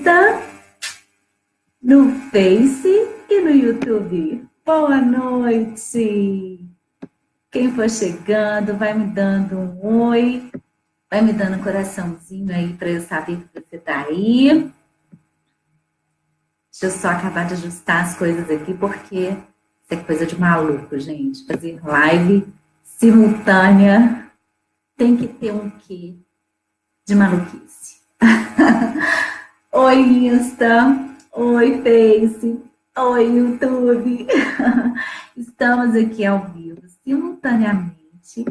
Insta, no Face e no YouTube. Boa noite! Quem for chegando, vai me dando um oi, vai me dando um coraçãozinho aí para eu saber que você tá aí. Deixa eu só acabar de ajustar as coisas aqui, porque isso é coisa de maluco, gente. Fazer live simultânea tem que ter um quê de maluquice. Oi, Insta. Oi, Face. Oi, YouTube. Estamos aqui ao vivo, simultaneamente,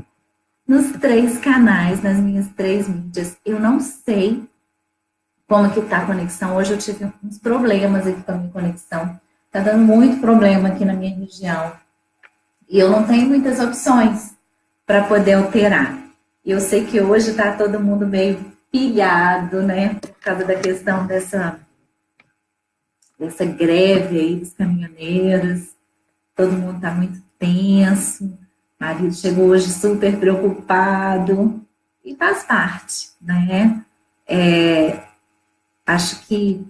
nos 3 canais, nas minhas 3 mídias. Eu não sei como que tá a conexão. Hoje eu tive uns problemas aqui com a minha conexão. Tá dando muito problema aqui na minha região. E eu não tenho muitas opções para poder alterar. E eu sei que hoje tá todo mundo meio pilhado, né? Por causa da questão dessa greve aí dos caminhoneiros. Todo mundo tá muito tenso. O marido chegou hoje super preocupado. E faz parte, né? Acho que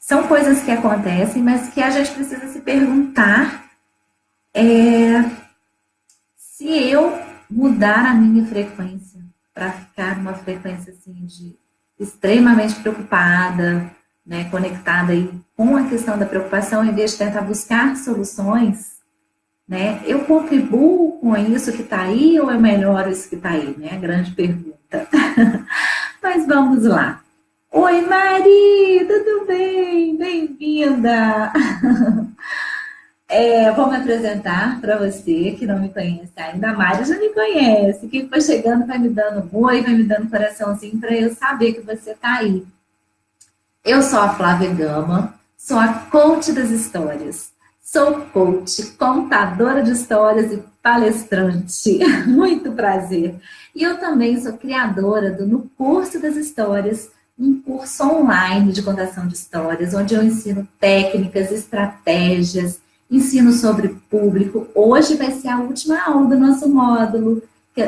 são coisas que acontecem, mas que a gente precisa se perguntar se eu mudar a minha frequência para ficar numa frequência assim de extremamente preocupada, né, conectada aí com a questão da preocupação, em vez de tentar buscar soluções, né, eu contribuo com isso que está aí ou eu melhoro isso que está aí, né? A grande pergunta. Mas vamos lá. Oi, Mari, tudo bem? Bem-vinda! Vou me apresentar para você que não me conhece ainda. A Mari já me conhece. Quem for chegando vai me dando um oi, vai me dando um coraçãozinho para eu saber que você está aí. Eu sou a Flávia Gama, sou a coach das histórias. Sou coach, contadora de histórias e palestrante. Muito prazer. E eu também sou criadora do No Curso das Histórias, um curso online de contação de histórias, onde eu ensino técnicas, estratégias, ensino sobre público. Hoje vai ser a última aula do nosso módulo,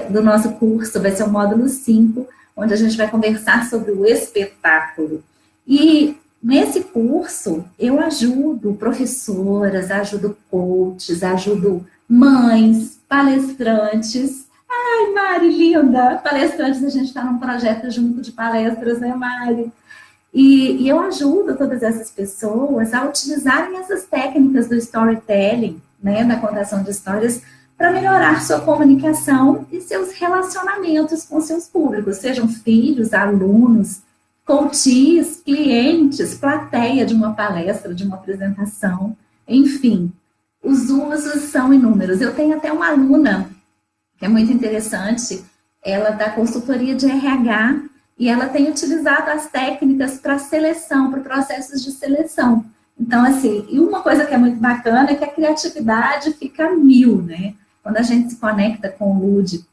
do nosso curso, vai ser o módulo 5, onde a gente vai conversar sobre o espetáculo. E nesse curso eu ajudo professoras, ajudo coaches, ajudo mães, palestrantes. Ai, Mari, linda! Palestrantes, a gente está num projeto junto de palestras, né, Mari? E eu ajudo todas essas pessoas a utilizarem essas técnicas do storytelling, né, da contação de histórias, para melhorar sua comunicação e seus relacionamentos com seus públicos, sejam filhos, alunos, coaches, clientes, plateia de uma palestra, de uma apresentação, enfim, os usos são inúmeros. Eu tenho até uma aluna que é muito interessante, ela dá consultoria de RH e ela tem utilizado as técnicas para seleção, para processos de seleção. Então, assim, e uma coisa que é muito bacana é que a criatividade fica 1000, né? Quando a gente se conecta com o lúdico,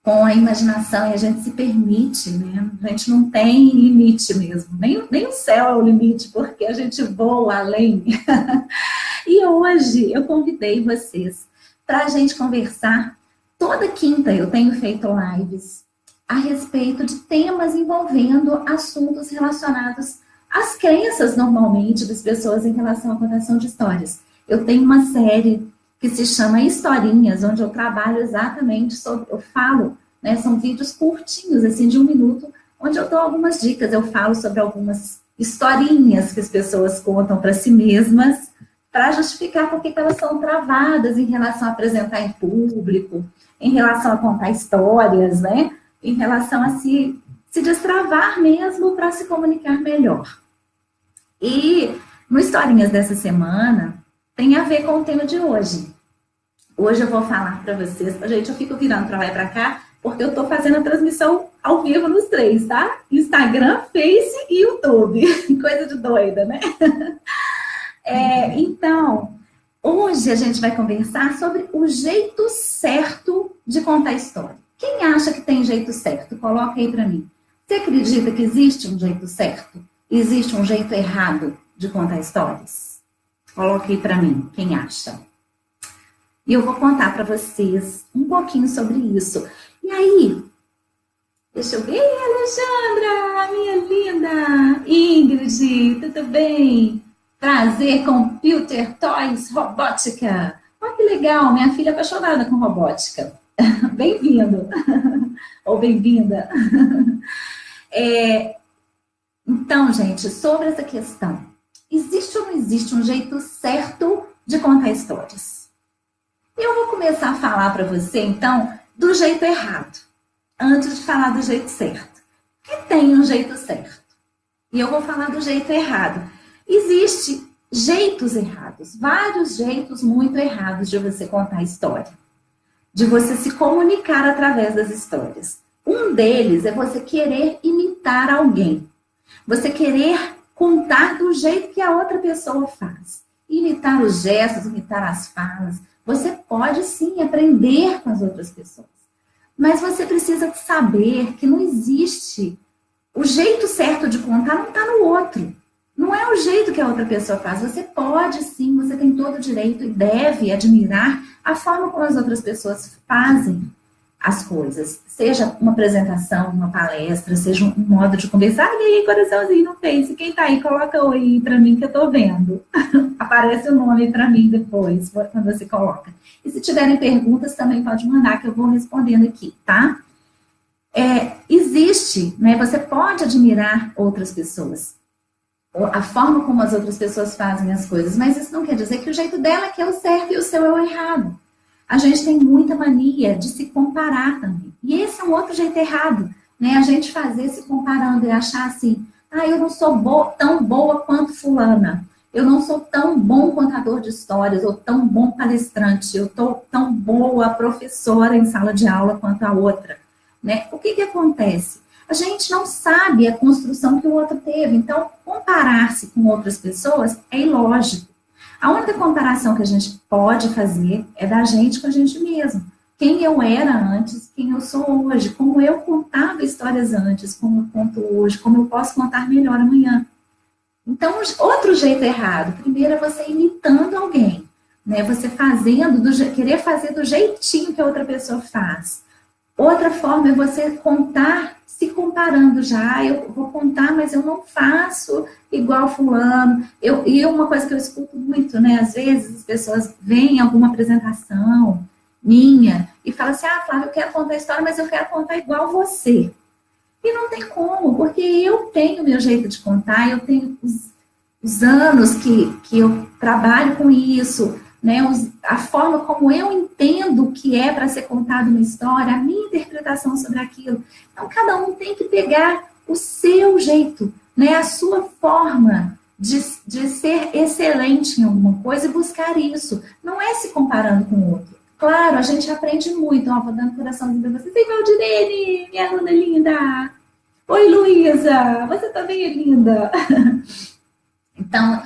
com a imaginação e a gente se permite, né? A gente não tem limite mesmo, nem o céu é o limite, porque a gente voa além. E hoje eu convidei vocês para a gente conversar. Toda quinta eu tenho feito lives a respeito de temas envolvendo assuntos relacionados às crenças, normalmente, das pessoas em relação à contação de histórias. Eu tenho uma série que se chama Historinhas, onde eu trabalho exatamente sobre, eu falo, né, são vídeos curtinhos, assim, de 1 minuto, onde eu dou algumas dicas, eu falo sobre algumas historinhas que as pessoas contam para si mesmas, para justificar por que elas são travadas em relação a apresentar em público, em relação a contar histórias, né? Em relação a se destravar mesmo para se comunicar melhor. E no Historinhas dessa semana tem a ver com o tema de hoje. Hoje eu vou falar para vocês, gente, eu fico virando para lá e para cá, porque eu estou fazendo a transmissão ao vivo nos 3, tá? Instagram, Face e YouTube. Coisa de doida, né? Então, hoje a gente vai conversar sobre o jeito certo de contar história. Quem acha que tem jeito certo? Coloca aí para mim. Você acredita que existe um jeito certo? Existe um jeito errado de contar histórias? Coloca aí para mim, quem acha? E eu vou contar para vocês um pouquinho sobre isso. E aí, Deixa eu ver, Alexandra, minha linda. Ingrid, tudo bem? Prazer, Computer Toys Robótica. Olha que legal, minha filha é apaixonada com robótica. Bem-vindo, ou bem-vinda. Então, gente, sobre essa questão, existe ou não existe um jeito certo de contar histórias? Eu vou começar a falar para você, então, do jeito errado, antes de falar do jeito certo. Que tem um jeito certo. E eu vou falar do jeito errado. Existem jeitos errados, vários jeitos muito errados de você contar a história, de você se comunicar através das histórias. Um deles é você querer imitar alguém. Você querer contar do jeito que a outra pessoa faz. Imitar os gestos, imitar as falas. Você pode sim aprender com as outras pessoas. Mas você precisa saber que não existe. O jeito certo de contar não está no outro. Não é o jeito que a outra pessoa faz. Você pode sim, você tem todo o direito e deve admirar a forma como as outras pessoas fazem as coisas. Seja uma apresentação, uma palestra, seja um modo de conversar. E aí, coraçãozinho no Face, quem tá aí, coloca oi aí pra mim que eu tô vendo. Aparece o nome pra mim depois, quando você coloca. E se tiverem perguntas, também pode mandar que eu vou respondendo aqui, tá? Existe, né? Você pode admirar outras pessoas, a forma como as outras pessoas fazem as coisas, mas isso não quer dizer que o jeito dela que é o certo e o seu é o errado. A gente tem muita mania de se comparar também. E esse é um outro jeito errado, né? A gente fazer se comparando e achar assim, eu não sou tão boa quanto fulana. Eu não sou tão bom contador de histórias, ou tão bom palestrante, eu tô tão boa professora em sala de aula quanto a outra, né? O que acontece? A gente não sabe a construção que o outro teve. Então, comparar-se com outras pessoas é ilógico. A única comparação que a gente pode fazer é da gente com a gente mesmo. Quem eu era antes, quem eu sou hoje, como eu contava histórias antes, como eu conto hoje, como eu posso contar melhor amanhã. Então, outro jeito errado, primeiro é você imitando alguém, né? Você querer fazer do jeitinho que a outra pessoa faz. Outra forma é você contar se comparando já. Eu vou contar, mas eu não faço igual fulano. E uma coisa que eu escuto muito, né? Às vezes as pessoas veem alguma apresentação minha e falam assim, Flávia, eu quero contar a história, mas eu quero contar igual você. E não tem como, porque eu tenho meu jeito de contar, eu tenho os anos que eu trabalho com isso, né, a forma como eu entendo que é para ser contada uma história, a minha interpretação sobre aquilo. Então, cada um tem que pegar o seu jeito, né, a sua forma de ser excelente em alguma coisa e buscar isso. Não é se comparando com o outro. Claro, a gente aprende muito. Vou dando coraçãozinho para vocês. Ei, Valdirene, minha aluna linda. Oi, Luísa, você também é linda. Então,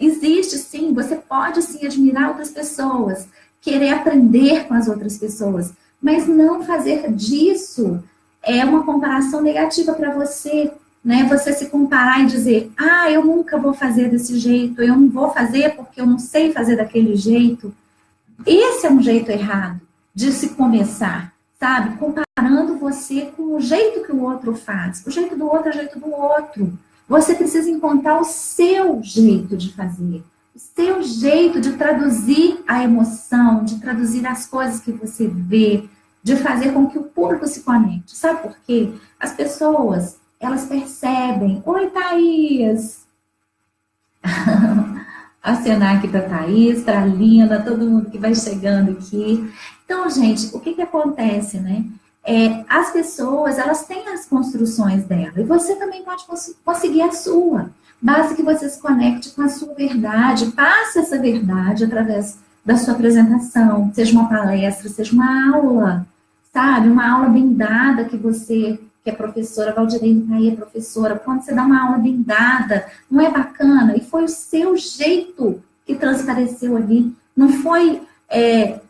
existe sim, você pode sim admirar outras pessoas, querer aprender com as outras pessoas, mas não fazer disso uma comparação negativa para você, né? Você se comparar e dizer, eu nunca vou fazer desse jeito, eu não vou fazer porque eu não sei fazer daquele jeito. Esse é um jeito errado de se começar, sabe? Comparando você com o jeito que o outro faz. O jeito do outro é o jeito do outro. Você precisa encontrar o seu jeito de fazer, o seu jeito de traduzir a emoção, de traduzir as coisas que você vê, de fazer com que o público se conecte. Sabe por quê? As pessoas, elas percebem. Oi, Thaís! Acenar aqui para Thaís, para Linda, todo mundo que vai chegando aqui. Então, gente, o que acontece, né? As pessoas, elas têm as construções dela, e você também pode conseguir a sua. Basta que você se conecte com a sua verdade, passe essa verdade através da sua apresentação, seja uma palestra, seja uma aula, sabe? Uma aula bem dada que é professora, Valdirene tá aí, é professora, quando você dá uma aula bem dada, não é bacana? E foi o seu jeito que transpareceu ali, não foi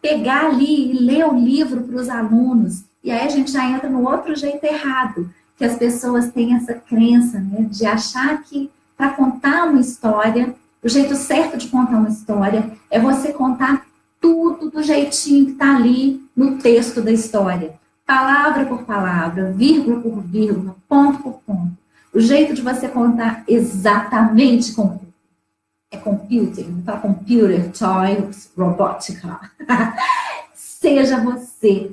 pegar ali e ler o livro para os alunos. E aí a gente já entra no outro jeito errado, que as pessoas têm essa crença, né, de achar que para contar uma história, o jeito certo de contar uma história é você contar tudo do jeitinho que está ali no texto da história. palavra por palavra, vírgula por vírgula, ponto por ponto. O jeito de você contar exatamente com computing, tá? Computer, toys, robótica. Seja você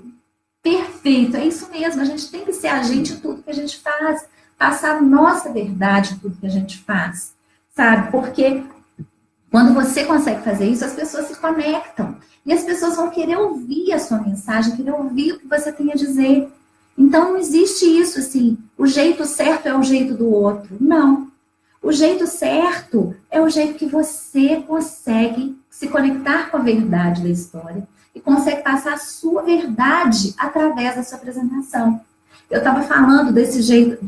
perfeito, é isso mesmo, a gente tem que ser agente em tudo que a gente faz, passar a nossa verdade em tudo que a gente faz, sabe? Porque quando você consegue fazer isso, as pessoas se conectam. E as pessoas vão querer ouvir a sua mensagem, querer ouvir o que você tem a dizer. Então, não existe isso assim, o jeito certo é o jeito do outro. Não. O jeito certo é o jeito que você consegue se conectar com a verdade da história e consegue passar a sua verdade através da sua apresentação. Eu estava falando desse jeito,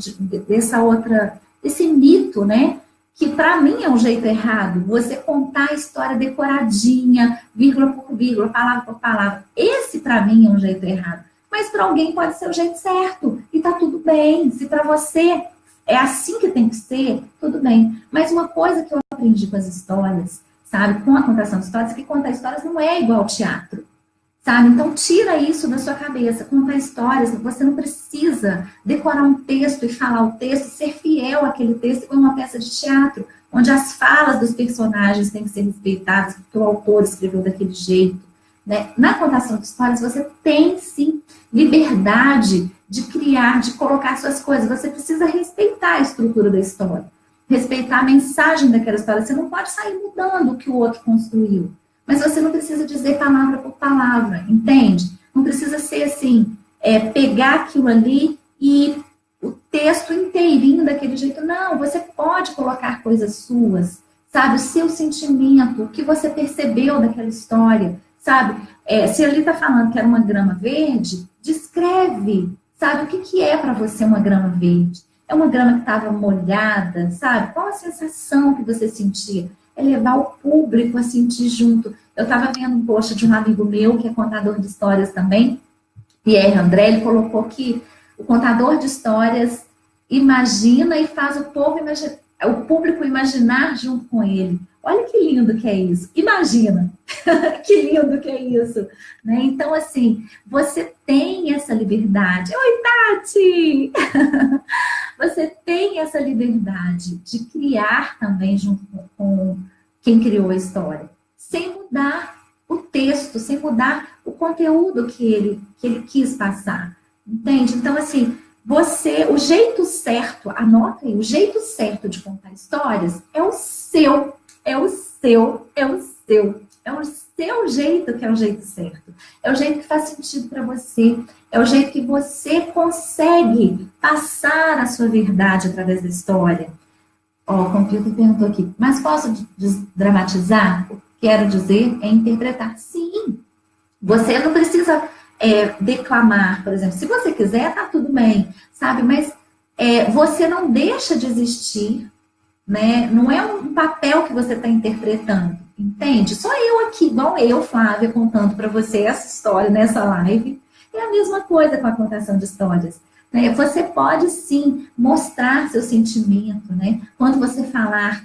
desse mito, né? Que para mim é um jeito errado, você contar a história decoradinha, vírgula por vírgula, palavra por palavra. Esse para mim é um jeito errado. Mas para alguém pode ser o jeito certo e tá tudo bem. Se para você é assim que tem que ser, tudo bem. Mas uma coisa que eu aprendi com as histórias, sabe, com a contação de histórias, é que contar histórias não é igual ao teatro. Sabe? Então, tira isso da sua cabeça. Contar histórias, você não precisa decorar um texto e falar o texto, ser fiel àquele texto como uma peça de teatro, onde as falas dos personagens têm que ser respeitadas, porque o autor escreveu daquele jeito. Né? Na contação de histórias, você tem, sim, liberdade de criar, de colocar suas coisas. Você precisa respeitar a estrutura da história, respeitar a mensagem daquela história. Você não pode sair mudando o que o outro construiu. Mas você não precisa dizer palavra por palavra, entende? Não precisa ser assim, pegar aquilo ali e o texto inteirinho daquele jeito. Não, você pode colocar coisas suas, sabe? O seu sentimento, o que você percebeu daquela história, sabe? Se ali está falando que era uma grama verde, descreve, sabe? O que é para você uma grama verde? É uma grama que estava molhada, sabe? Qual a sensação que você sentia? É levar o público a sentir junto. Eu estava vendo um post de um amigo meu, que é contador de histórias também, Pierre André, ele colocou que o contador de histórias imagina e faz o público imaginar junto com ele. Olha que lindo que é isso. Imagina. Que lindo que é isso. Né? Então, assim, você tem essa liberdade. Oi, Tati! Você tem essa liberdade de criar também junto com quem criou a história, sem mudar o texto, sem mudar o conteúdo que ele quis passar, entende? Então, assim, o jeito certo, anota aí, o jeito certo de contar histórias é o seu, é o seu, é o seu. É o seu jeito que é o jeito certo. É o jeito que faz sentido para você. É o jeito que você consegue passar a sua verdade através da história. Ó, o computer perguntou aqui, mas posso dramatizar? O que quero dizer é interpretar. Sim. Você não precisa declamar, por exemplo. Se você quiser, tá tudo bem, sabe? Mas você não deixa de existir, né? Não é um papel que você está interpretando. Entende? Só eu aqui, igual eu, Flávia, contando para você essa história nessa live. É a mesma coisa com a contação de histórias. Né? Você pode, sim, mostrar seu sentimento, né? Quando você falar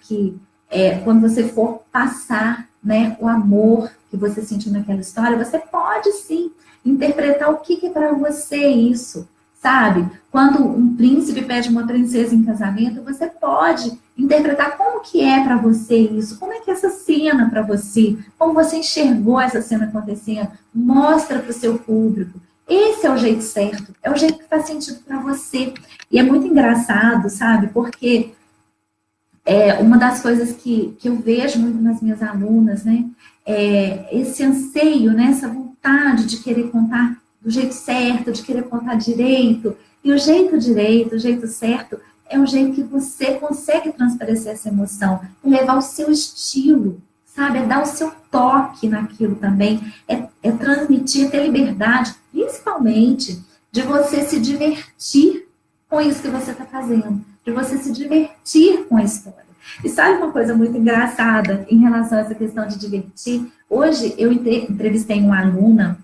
quando você for passar, né, o amor que você sentiu naquela história, você pode, sim, interpretar o que é para você isso, sabe? Quando um príncipe pede uma princesa em casamento, você pode interpretar como que é para você isso, como é que é essa cena para você, como você enxergou essa cena acontecendo, mostra para o seu público. Esse é o jeito certo, é o jeito que faz sentido para você. E é muito engraçado, sabe? Porque uma das coisas que eu vejo muito nas minhas alunas, né? Esse anseio, né? Essa vontade de querer contar do jeito certo, de querer contar direito. E o jeito direito, o jeito certo, é o jeito que você consegue transparecer essa emoção, levar o seu estilo, sabe? É dar o seu toque naquilo também, é transmitir, é ter liberdade, principalmente de você se divertir com isso que você está fazendo, de você se divertir com a história. E sabe uma coisa muito engraçada em relação a essa questão de divertir? Hoje eu entrevistei uma aluna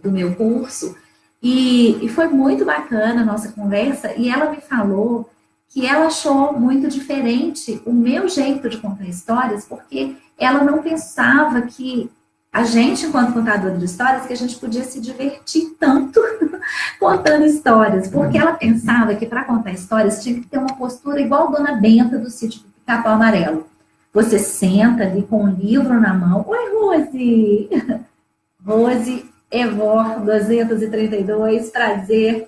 do meu curso e foi muito bacana a nossa conversa e ela me falou que ela achou muito diferente o meu jeito de contar histórias, porque ela não pensava que A gente, enquanto contadora de histórias, que a gente podia se divertir tanto contando histórias, porque ela pensava que para contar histórias tinha que ter uma postura igual a Dona Benta do Sítio do Pica-Pau Amarelo. Você senta ali com um livro na mão. Oi, Rose! Rose Evor 232, prazer.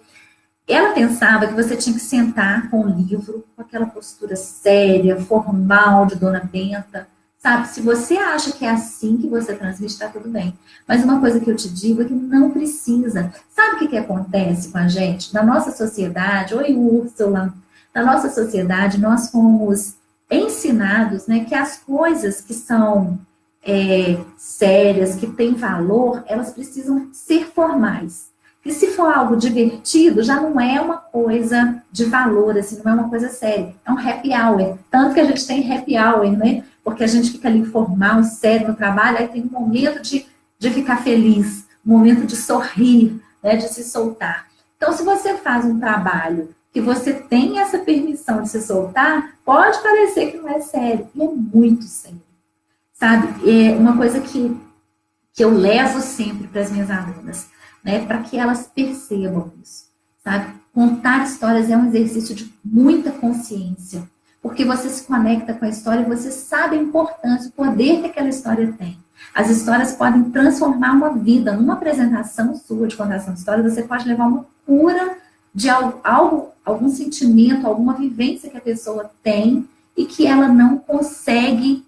Ela pensava que você tinha que sentar com o livro, com aquela postura séria, formal de Dona Benta, sabe? Se você acha que é assim que você transmite, está tudo bem. Mas uma coisa que eu te digo é que não precisa. Sabe o que acontece com a gente? Na nossa sociedade, oi Úrsula, na nossa sociedade nós fomos ensinados, né, que as coisas que são sérias, que têm valor, elas precisam ser formais. E se for algo divertido, já não é uma coisa de valor, assim, não é uma coisa séria. É um happy hour. Tanto que a gente tem happy hour, né? Porque a gente fica ali formal, sério no trabalho, aí tem um momento de ficar feliz, um momento de sorrir, né? De se soltar. Então, se você faz um trabalho que você tem essa permissão de se soltar, pode parecer que não é sério. E é muito sério. Sabe? É uma coisa que eu levo sempre para as minhas alunas, né, para que elas percebam isso, sabe? Contar histórias é um exercício de muita consciência, porque você se conecta com a história e você sabe a importância, o poder que aquela história tem. As histórias podem transformar uma vida. Numa apresentação sua de contação de história, você pode levar uma cura de algum sentimento, alguma vivência que a pessoa tem e que ela não consegue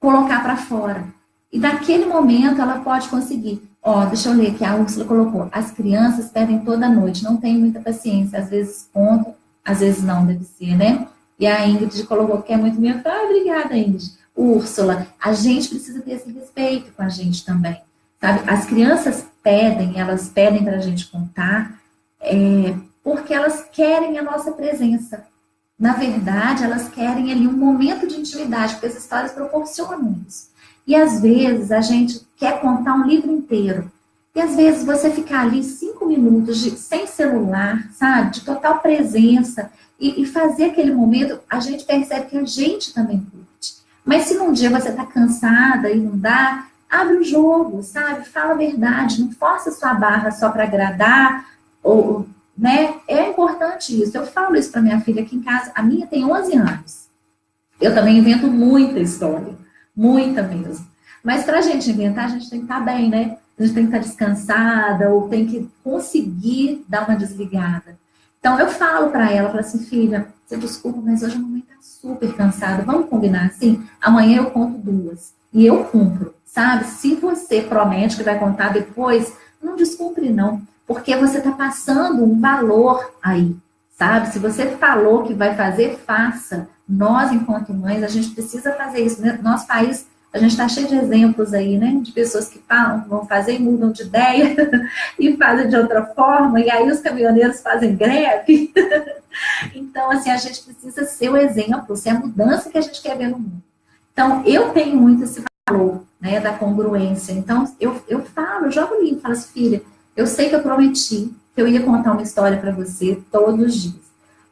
colocar para fora. E naquele momento ela pode conseguir. Ó, deixa eu ler aqui, a Úrsula colocou. As crianças pedem toda noite, não tenho muita paciência. Às vezes contam, às vezes não, deve ser, né? E a Ingrid colocou que é muito minha. Ah, obrigada, Ingrid. Úrsula, a gente precisa ter esse respeito com a gente também. Sabe? As crianças pedem, elas pedem para a gente contar, porque elas querem a nossa presença. Na verdade, elas querem ali um momento de intimidade, porque as histórias proporcionam isso. E às vezes a gente quer contar um livro inteiro. E às vezes você ficar ali 5 minutos sem celular, sabe? De total presença. E fazer aquele momento, a gente percebe que a gente também curte. Mas se num dia você está cansada e não dá, abre o jogo, sabe? Fala a verdade, não força a sua barra só para agradar, né? É importante isso. Eu falo isso para minha filha aqui em casa. A minha tem 11 anos. Eu também invento muita história. Muita mesmo. Mas para a gente inventar, a gente tem que estar bem, né? A gente tem que estar descansada ou tem que conseguir dar uma desligada. Então eu falo para ela, falo assim, filha, você desculpa, mas hoje a mamãe está super cansada. Vamos combinar assim? Amanhã eu conto 2. E eu cumpro, sabe? Se você promete que vai contar depois, não descumpre não. Porque você está passando um valor aí, sabe? Se você falou que vai fazer, faça. Nós, enquanto mães, a gente precisa fazer isso. Nosso país, a gente está cheio de exemplos aí, né? De pessoas que falam, vão fazer e mudam de ideia e fazem de outra forma, e aí os caminhoneiros fazem greve. Então, assim, a gente precisa ser o exemplo, ser a mudança que a gente quer ver no mundo. Então, eu tenho muito esse valor, né, da congruência. Então, eu falo, eu jogo o livro, falo assim, filha, eu sei que eu prometi que eu ia contar uma história para você todos os dias,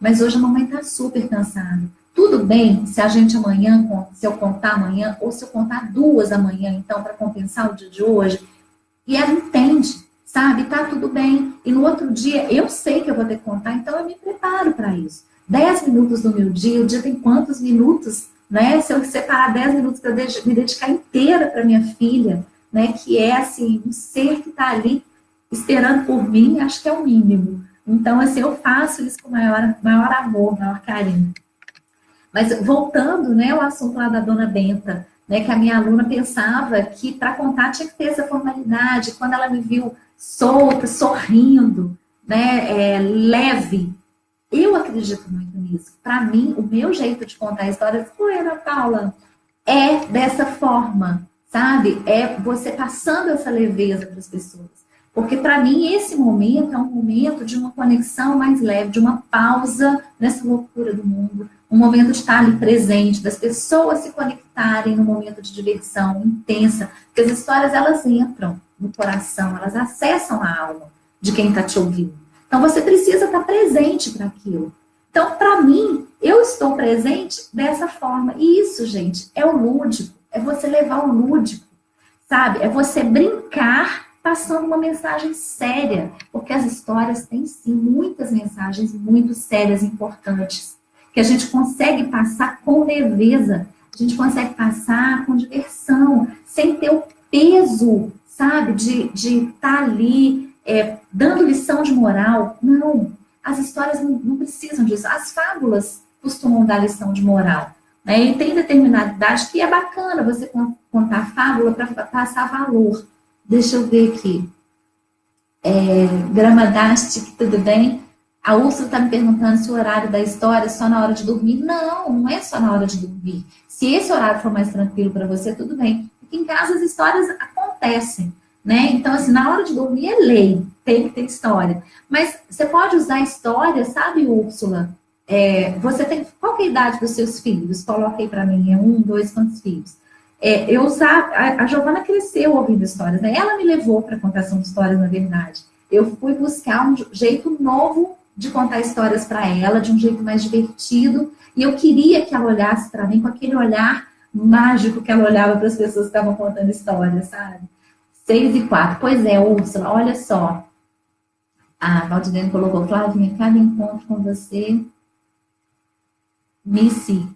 mas hoje a mamãe está super cansada. Tudo bem se a gente amanhã, se eu contar amanhã, ou se eu contar 2 amanhã, então, para compensar o dia de hoje. E ela entende, sabe? Tá tudo bem. E no outro dia, eu sei que eu vou ter que contar, então eu me preparo para isso. 10 minutos do meu dia, o dia tem quantos minutos, né? Se eu separar 10 minutos para me dedicar inteira para minha filha, né? Que é, assim, um ser que está ali esperando por mim, acho que é o mínimo. Então, assim, eu faço isso com maior amor, maior carinho. Mas voltando, né, ao assunto lá da Dona Benta, né, que a minha aluna pensava que para contar tinha que ter essa formalidade. Quando ela me viu solta, sorrindo, né, leve, eu acredito muito nisso. Para mim, o meu jeito de contar histórias, foi, Ana Paula, é dessa forma, sabe? É você passando essa leveza para as pessoas. Porque para mim esse momento é um momento de uma conexão mais leve, de uma pausa nessa loucura do mundo, um momento de estar ali presente, das pessoas se conectarem num momento de diversão intensa, porque as histórias elas entram no coração, elas acessam a alma de quem está te ouvindo. Então você precisa estar presente para aquilo. Então, para mim, eu estou presente dessa forma. E isso, gente, é o lúdico, é você levar o lúdico. sabe? É você brincar passando uma mensagem séria, porque as histórias têm sim muitas mensagens muito sérias e importantes, que a gente consegue passar com leveza, a gente consegue passar com diversão, sem ter o peso, sabe, de estar ali dando lição de moral. Não, as histórias não precisam disso. As fábulas costumam dar lição de moral, né? E tem determinada idade que é bacana você contar fábula para passar valor. Deixa eu ver aqui. Gramadastic, tudo bem? A Úrsula está me perguntando se o horário da história é só na hora de dormir. Não, não é só na hora de dormir. Se esse horário for mais tranquilo para você, tudo bem. Porque em casa as histórias acontecem, né? Então, assim, na hora de dormir é lei, tem que ter história. Mas você pode usar a história, sabe, Úrsula? Você tem... Qual que é a idade dos seus filhos? Coloca aí para mim, 1, 2, quantos filhos? A Giovana cresceu ouvindo histórias, né? Ela me levou para a contação de histórias, na verdade. Eu fui buscar um jeito novo de contar histórias para ela, de um jeito mais divertido, e eu queria que ela olhasse para mim com aquele olhar mágico que ela olhava para as pessoas que estavam contando histórias, sabe? 6 e 4. Pois é, Úrsula, olha só. A Valdinene colocou, Flavinha, cada encontro com você, Missy.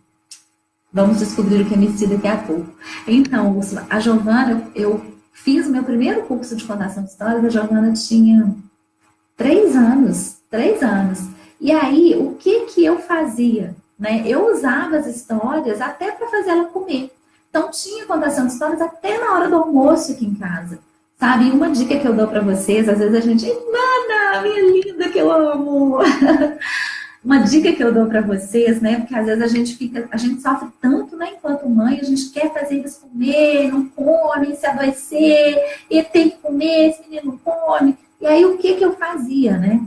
Vamos descobrir o que é Missy daqui a pouco. Então, Úrsula, a Giovana, eu fiz o meu primeiro curso de contação de histórias, a Giovana tinha 3 anos. 3 anos. E aí, o que eu fazia? Né? Eu usava as histórias até para fazer ela comer. Então, tinha contação de histórias até na hora do almoço aqui em casa. Sabe? E uma dica que eu dou para vocês, às vezes a gente, Mana, minha linda, que eu amo. Uma dica que eu dou para vocês, né? Porque às vezes a gente sofre tanto, né? Enquanto mãe, a gente quer fazer eles comer, não come, se adoecer, e tem que comer, esse menino não come. E aí, o que eu fazia, né?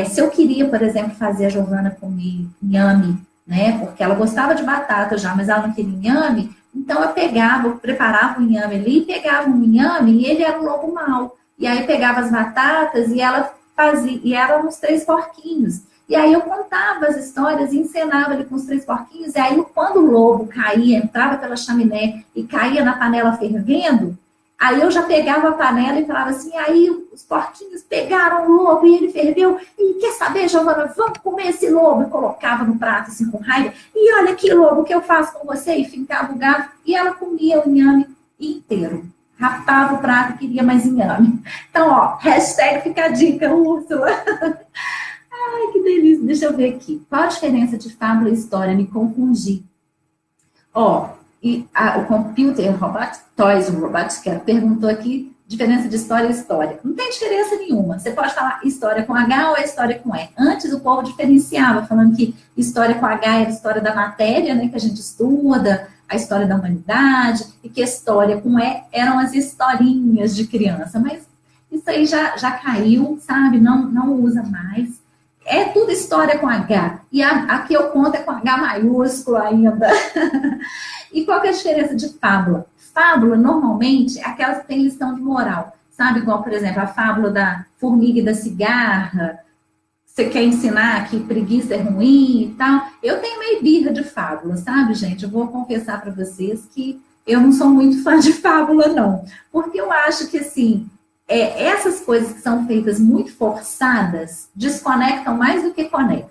Se eu queria, por exemplo, fazer a Giovana comer inhame, né? Porque ela gostava de batata já, mas ela não queria inhame. Então, eu preparava o inhame ali, pegava um inhame e ele era um lobo mau. E aí, pegava as batatas e ela fazia, e eram uns 3 porquinhos. E aí, eu contava as histórias e encenava ele com os 3 porquinhos. E aí, quando o lobo caía, entrava pela chaminé e caía na panela fervendo, aí eu já pegava a panela e falava assim, aí os porquinhos pegaram o lobo e ele ferveu. E quer saber, Giovana, vamos comer esse lobo? E colocava no prato assim com raiva. E olha aqui, lobo, o que eu faço com você? E fincava o garfo. E ela comia o inhame inteiro. Rapava o prato e queria mais inhame. Então, ó, hashtag fica a dica, Úrsula. Ai, que delícia. Deixa eu ver aqui. Qual a diferença de fábula e história? Me confundi. Ó, o Computer Robot, Toys Robotics, perguntou aqui diferença de história e história. Não tem diferença nenhuma. Você pode falar história com H ou história com E. Antes o povo diferenciava, falando que história com H era a história da matéria, né, que a gente estuda, a história da humanidade, e que história com E eram as historinhas de criança. Mas isso aí já caiu, sabe? Não usa mais. É tudo história com H. E aqui eu conto é com H maiúsculo ainda. E qual que é a diferença de fábula? Fábula, normalmente, é aquelas que tem lição de moral. Sabe? Igual, por exemplo, a fábula da formiga e da cigarra. Você quer ensinar que preguiça é ruim e tal. Eu tenho meio birra de fábula, sabe, gente? Eu vou confessar para vocês que eu não sou muito fã de fábula, não. Porque eu acho que, assim, essas coisas que são feitas muito forçadas desconectam mais do que conectam,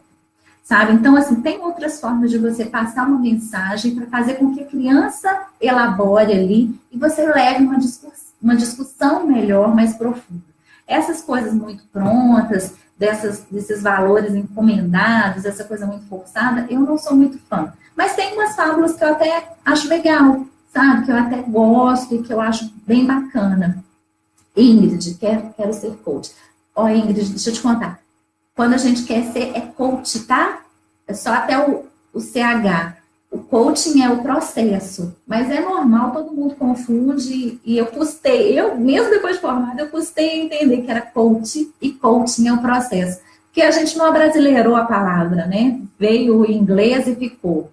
sabe? Então, assim, tem outras formas de você passar uma mensagem para fazer com que a criança elabore ali e você leve uma discussão melhor, mais profunda. Essas coisas muito prontas, desses valores encomendados, essa coisa muito forçada, eu não sou muito fã. Mas tem umas fábulas que eu até acho legal, sabe? Que eu até gosto e que eu acho bem bacana. Ingrid, quero ser coach. Ó, Ingrid, deixa eu te contar. Quando a gente quer ser, é coach, tá? É só até o CH. O coaching é o processo. Mas é normal, todo mundo confunde. E eu mesmo depois de formada, eu custei a entender que era coach e coaching é o processo. Porque a gente não abrasileirou a palavra, né? Veio em inglês e ficou.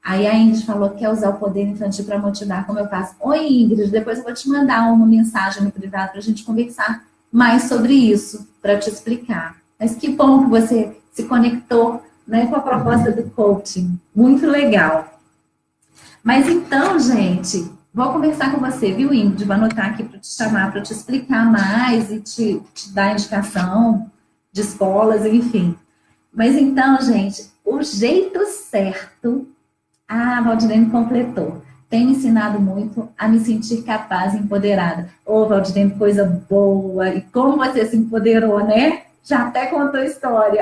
Aí a Ingrid falou que quer usar o poder infantil para motivar, como eu faço. Oi, Ingrid, depois eu vou te mandar uma mensagem no privado para a gente conversar mais sobre isso, para te explicar. Mas que bom que você se conectou, né, com a proposta do coaching. Muito legal. Mas então, gente, Vou conversar com você, viu, Ingrid? Vou anotar aqui para te chamar, para te explicar mais e te dar indicação de escolas, enfim. Mas então, gente, o jeito certo... Ah, a Valdirene completou. Tem me ensinado muito a me sentir capaz e empoderada. Ô, Valdirene, coisa boa. E como você se empoderou, né? Já até contou a história.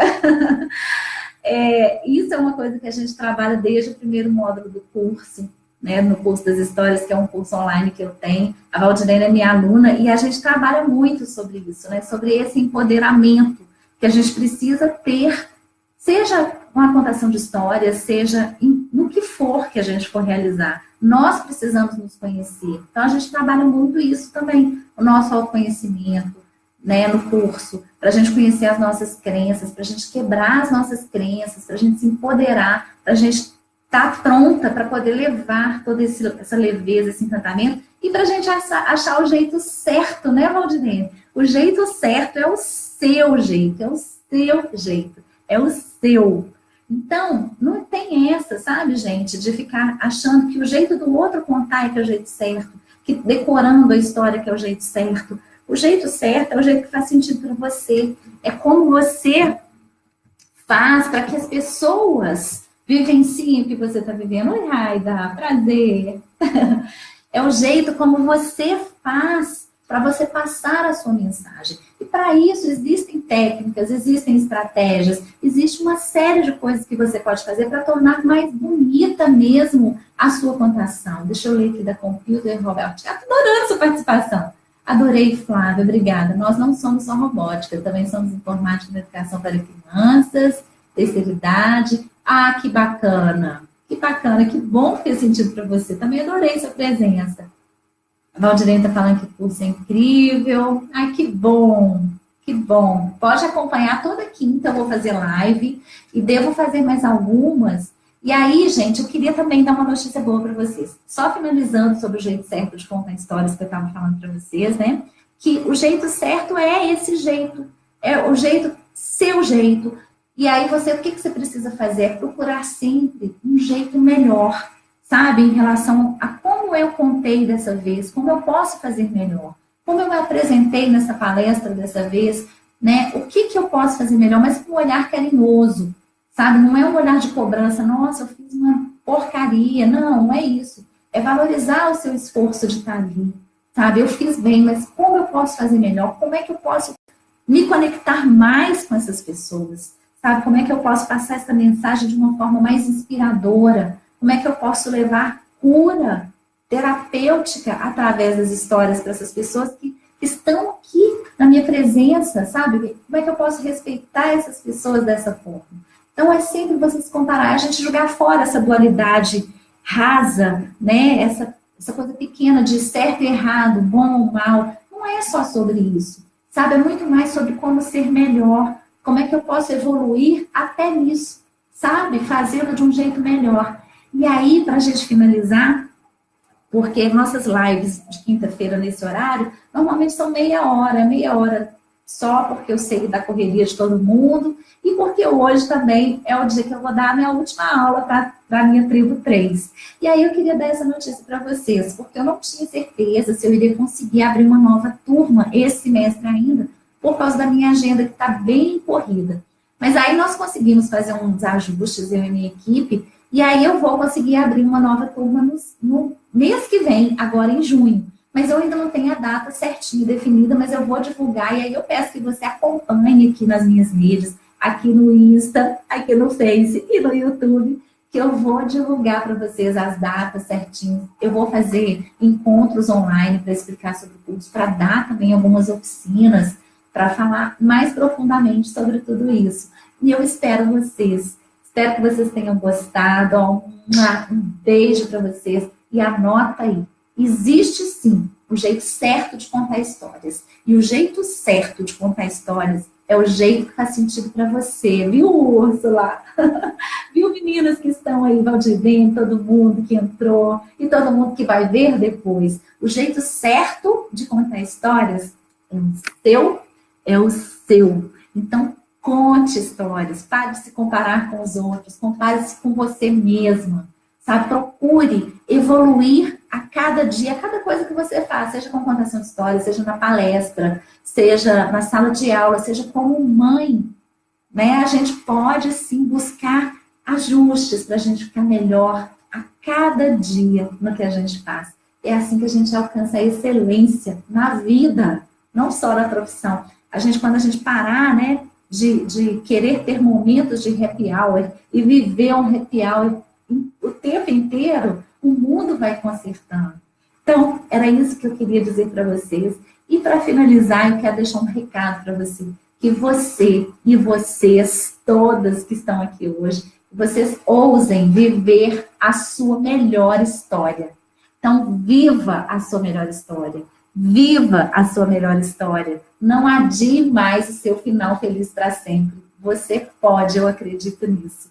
Isso é uma coisa que a gente trabalha desde o primeiro módulo do curso, né? No curso das histórias, que é um curso online que eu tenho. A Valdirene é minha aluna e a gente trabalha muito sobre isso, né? Sobre esse empoderamento que a gente precisa ter, seja uma contação de histórias, seja no que for que a gente for realizar. Nós precisamos nos conhecer. Então, a gente trabalha muito isso também, o nosso autoconhecimento, né, no curso, para a gente conhecer as nossas crenças, para a gente quebrar as nossas crenças, para a gente se empoderar, para a gente estar pronta para poder levar toda essa leveza, esse encantamento, e para a gente achar o jeito certo, né, Valdirene? O jeito certo é o seu jeito, é o seu jeito, é o seu. Então, não tem essa, sabe, gente, de ficar achando que o jeito do outro contar é que é o jeito certo, que decorando a história que é o jeito certo. O jeito certo é o jeito que faz sentido para você. É como você faz para que as pessoas vivenciem o que você está vivendo. Oi, Raida, prazer. É o jeito como você faz para você passar a sua mensagem. E para isso existem técnicas, existem estratégias, existe uma série de coisas que você pode fazer para tornar mais bonita mesmo a sua contação. Deixa eu ler aqui da Computer, Roberto. Adorando sua participação. Adorei, Flávia, obrigada. Nós não somos só robótica, também somos informática e educação para crianças, terceira idade. Ah, que bacana, que bom que fez sentido para você. Também adorei sua presença. A Valdirene está falando que o curso é incrível. Ai, que bom, que bom. Pode acompanhar toda quinta, eu vou fazer live e devo fazer mais algumas. E aí, gente, eu queria também dar uma notícia boa para vocês. Só finalizando sobre o jeito certo de contar histórias que eu estava falando para vocês, né? Que o jeito certo é esse jeito. É o jeito, seu jeito. E aí, você, o que você precisa fazer? É procurar sempre um jeito melhor, sabe? Em relação a como eu contei dessa vez, como eu posso fazer melhor. Como eu me apresentei nessa palestra dessa vez, né? O que eu posso fazer melhor, mas com um olhar carinhoso. Sabe, não é um olhar de cobrança, nossa, eu fiz uma porcaria. Não é isso. É valorizar o seu esforço de estar ali. Sabe, eu fiz bem, mas como eu posso fazer melhor? Como é que eu posso me conectar mais com essas pessoas? Sabe, como é que eu posso passar essa mensagem de uma forma mais inspiradora? Como é que eu posso levar cura terapêutica através das histórias para essas pessoas que estão aqui na minha presença, sabe? Como é que eu posso respeitar essas pessoas dessa forma? Então, é sempre você se comparar, a gente jogar fora essa dualidade rasa, né? Essa coisa pequena de certo e errado, bom ou mal. Não é só sobre isso, sabe? É muito mais sobre como ser melhor, como é que eu posso evoluir até nisso, sabe? Fazê-lo de um jeito melhor. E aí, para a gente finalizar, porque nossas lives de quinta-feira nesse horário, normalmente são meia hora só porque eu sei da correria de todo mundo e porque hoje também é o dia que eu vou dar a minha última aula para a minha tribo 3. E aí eu queria dar essa notícia para vocês, porque eu não tinha certeza se eu iria conseguir abrir uma nova turma esse semestre ainda, por causa da minha agenda que está bem corrida. Mas aí nós conseguimos fazer uns ajustes, eu e minha equipe, e aí eu vou conseguir abrir uma nova turma no mês que vem, agora em junho. Mas eu ainda não tenho a data certinha definida, mas eu vou divulgar. E aí eu peço que você acompanhe aqui nas minhas redes, aqui no Insta, aqui no Face e no YouTube, que eu vou divulgar para vocês as datas certinhas. Eu vou fazer encontros online para explicar sobre o curso, para dar também algumas oficinas, para falar mais profundamente sobre tudo isso. E eu espero vocês. Espero que vocês tenham gostado. Um beijo para vocês. E anota aí. Existe sim o jeito certo de contar histórias. E o jeito certo de contar histórias é o jeito que faz sentido para você. Viu, Úrsula? Viu, meninas que estão aí, Valdirene, todo mundo que entrou e todo mundo que vai ver depois. O jeito certo de contar histórias é o seu. Então, conte histórias. Pare de se comparar com os outros. Compare-se com você mesma. Sabe? Procure evoluir a cada dia, a cada coisa que você faz, seja com contação de história, seja na palestra, seja na sala de aula, seja como mãe, né? A gente pode, sim, buscar ajustes para a gente ficar melhor a cada dia no que a gente faz. É assim que a gente alcança a excelência na vida, não só na profissão. Quando a gente parar, né, de querer ter momentos de happy hour e viver um happy hour o tempo inteiro, o mundo vai consertando. Então, era isso que eu queria dizer para vocês. E para finalizar, eu quero deixar um recado para você. Que você e vocês, todas que estão aqui hoje, vocês ousem viver a sua melhor história. Então, viva a sua melhor história. Viva a sua melhor história. Não adie mais o seu final feliz para sempre. Você pode, eu acredito nisso.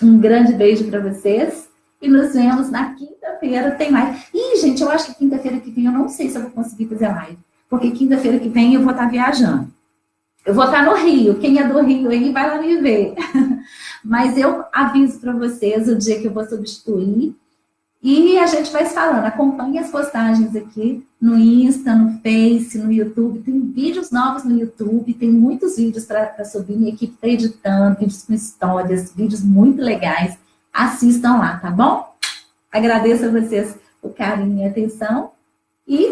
Um grande beijo para vocês e nos vemos na quinta-feira. Tem live. Ih, gente, eu acho que quinta-feira que vem eu não sei se eu vou conseguir fazer live. Porque quinta-feira que vem eu vou estar viajando. Eu vou estar no Rio. Quem é do Rio aí vai lá me ver. Mas eu aviso para vocês o dia que eu vou substituir. E a gente vai se falando. Acompanhe as postagens aqui no Insta, no Face, no YouTube. Tem vídeos novos no YouTube. Tem muitos vídeos para subir. Minha equipe está editando, vídeos com histórias, vídeos muito legais. Assistam lá, tá bom? Agradeço a vocês o carinho e a atenção. E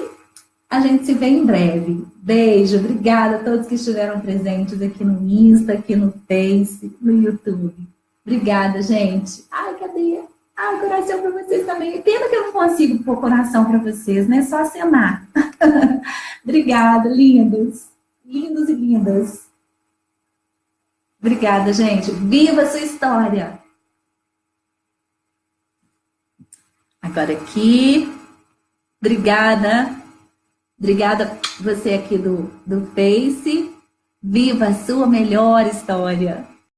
a gente se vê em breve. Beijo, obrigada a todos que estiveram presentes aqui no Insta, aqui no Face, no YouTube. Obrigada, gente. Ai, cadê? Ai, coração para vocês também. Pena que eu não consigo pôr coração para vocês, né? Só acenar. Obrigada, lindos. Lindos e lindas. Obrigada, gente. Viva a sua história. Agora aqui. Obrigada. Obrigada você aqui do Face. Viva a sua melhor história.